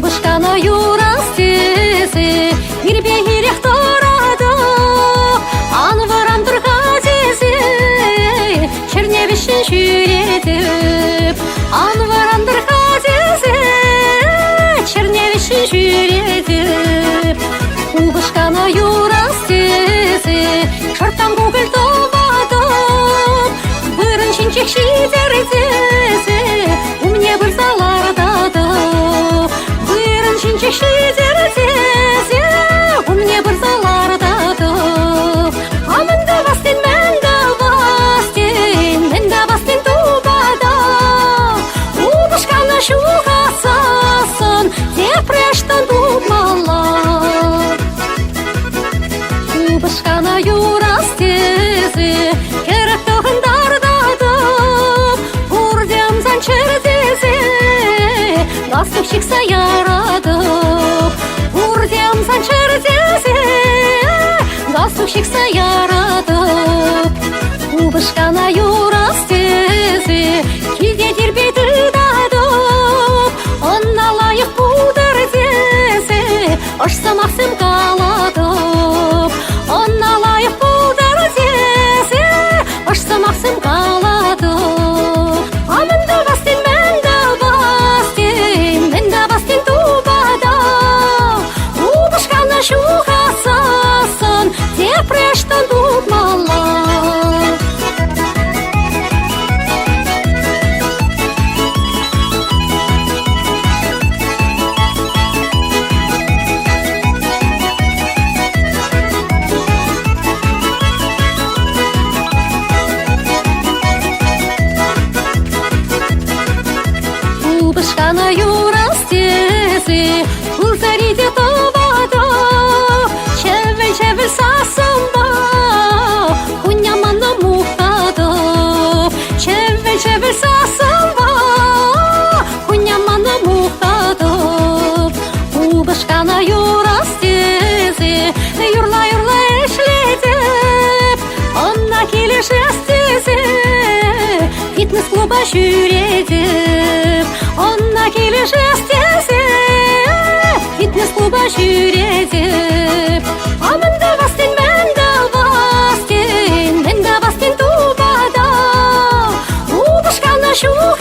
Убышкана юрастезе, ирбе-ирек торады, анваран дырғадезе, черневишін жүредіп, анваран дырғадезе, черневишін жүредіп. Убышкана юрастезе, шыртан көгіл томадып, бұрын шинчек шидердезе, умне бір залардады. Шинчек шидердезе, умне бір залардады. Амында бастен, мәнда бастен, мәнда бастен тубада. Убышкана шуғасасын, депрештан тумала. Убышкана юрастезе, керек тұғындардадым, ұрдем занчырдезе, гастовщик саярадып, ұрдем занчырдезе, гастовщик саярадып. Убышкана юрастезе, кейде дербеді дадып, онна лайық бұдыр дезе, ұшсам ақсым қаладып. Онна лайық бұлдар дезе, ұшсам ақсым қаладып. Амында бастен, мәнда бастен, мәнда бастен тубада. Убышкана шуғасасын, депрештан тумала. Убышкана юрастезе, ұлзариде тубада, чәвіл-чәвіл сасымба, құняманы мұқтады. Чәвіл-чәвіл сасымба, құняманы мұқтады. Убышкана юрастезе, юрла-юрла эшледіп, онна келі жастезе, фитнес-клуба жүредіп. Онна келі жастезе, фитнес-клуба жүредіп. Амында бастен, мәнда бастен, мәнда бастен тубада. Убышкана шуға